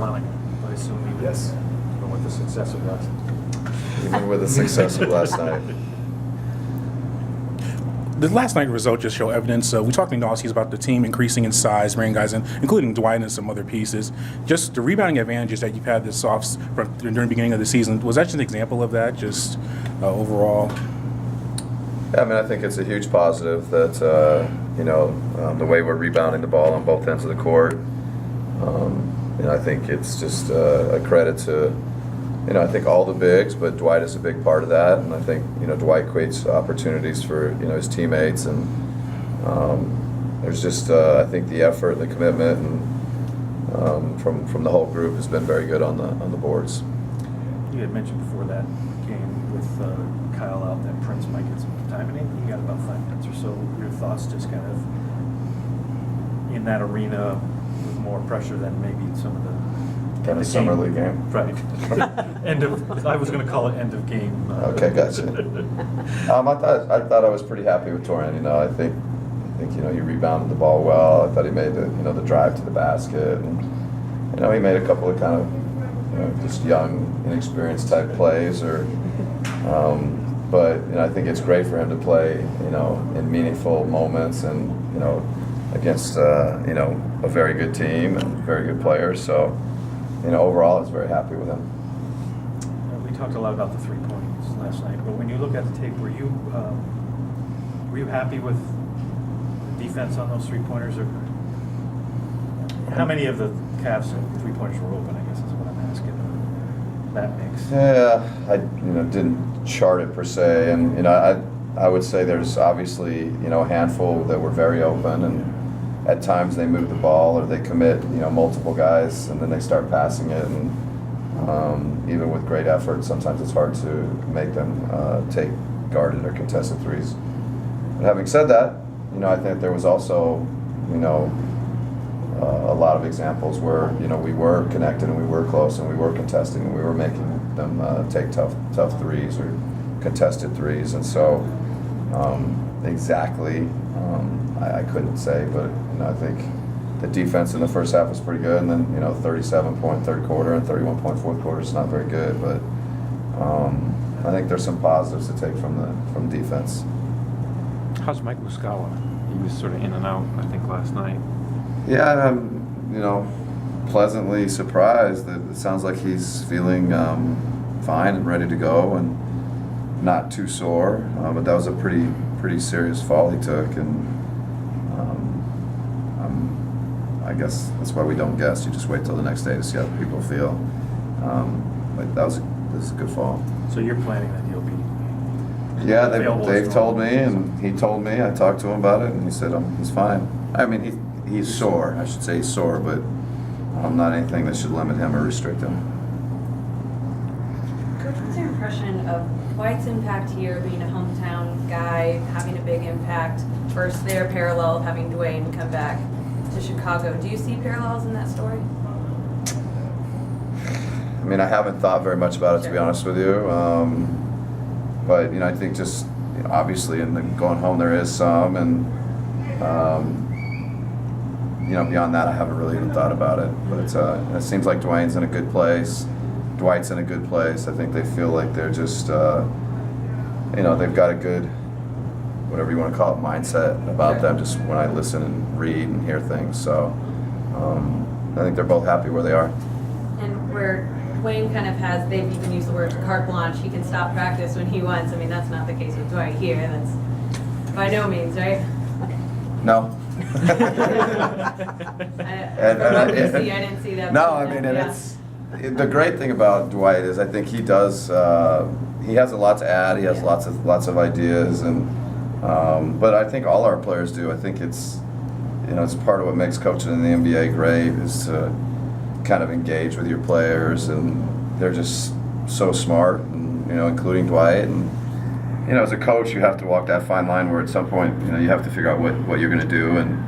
Flanagan, I assume even with the success of last night. Even with the success of last night. The last night result just show evidence. We talked in Aussies about the team increasing in size, bringing guys in, including Dwight and some other pieces. Just the rebounding advantages that you've had this during the beginning of the season, was that just an example of that, just overall? Yeah, I mean, I think it's a huge positive that, the way we're rebounding the ball on both ends of the court. I think it's just a credit to, I think all the bigs, but Dwight is a big part of that. And I think, Dwight creates opportunities for, his teammates. And there's just, I think the effort and the commitment and from the whole group has been very good on the boards. You had mentioned before that game with Kyle out that Prince might get some time. And you got about 5 minutes or so. Your thoughts just kind of in that arena with more pressure than maybe some of the Kind of summer league game. Right. I was going to call it end of game. Okay, gotcha. I thought I was pretty happy with Torian. I think he rebounded the ball well. I thought he made the drive to the basket, and he made a couple of kind of just young, inexperienced type plays. But I think it's great for him to play in meaningful moments and against a very good team and very good players. So. Overall, I was very happy with him. We talked a lot about the 3 points last night, but when you look at the tape, were you happy with the defense on those 3-pointers, or how many of the Cavs 3-pointers were open? I guess is what I'm asking. That mix. Yeah, I didn't chart it per se, and I would say there's obviously a handful that were very open and. At times they move the ball or they commit, multiple guys, and then they start passing it. And even with great effort, sometimes it's hard to make them take guarded or contested threes. But having said that, I think there was also, a lot of examples where we were connected and we were close and we were contesting and we were making them take tough threes or contested threes. And so exactly. I couldn't say, but I think the defense in the first half was pretty good, and then 37 point third quarter and 31 point fourth quarter is not very good, but I think there's some positives to take from defense. How's Mike Muscala? He was sort of in and out, I think, last night. Yeah, I'm pleasantly surprised that it sounds like he's feeling fine and ready to go and not too sore, but that was a pretty serious fall he took, and I guess that's why we don't guess. You just wait till the next day to see how people feel. But this is a good fall. So you're planning that he'll be. Yeah, they've told me, and he told me. I talked to him about it, and he said he's fine. I mean, he's sore. I should say he's sore, but not anything that should limit him or restrict him. Coach, what's your impression of Dwight's impact here, being a hometown guy, having a big impact, versus their parallel of having Dwayne come back to Chicago? Do you see parallels in that story? I mean, I haven't thought very much about it, to be honest with you. But I think just obviously in the going home there is some, and beyond that I haven't really even thought about it. But it seems like Dwayne's in a good place. Dwight's in a good place. I think they feel like they're just they've got a good, whatever you want to call it, mindset about them, just when I listen and read and hear things. So I think they're both happy where they are. And where Dwayne kind of has, they've even used the word carte blanche, he can stop practice when he wants. I mean, that's not the case with Dwight here. That's by no means, right? No. I didn't see that. No, I mean, and it's the great thing about Dwight is I think he does. He has a lot to add. He has lots of ideas, and but I think all our players do. I think it's it's part of what makes coaching in the NBA great is to kind of engage with your players, and they're just so smart, and including Dwight. And as a coach, you have to walk that fine line where at some point you have to figure out what you're going to do, and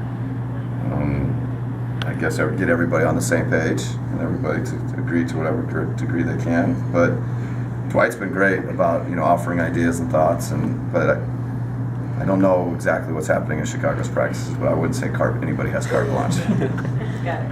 I guess get everybody on the same page and everybody to agree to whatever degree they can. But Dwight's been great about offering ideas and thoughts, but I don't know exactly what's happening in Chicago's practices, but I wouldn't say anybody has carte blanche. Got it.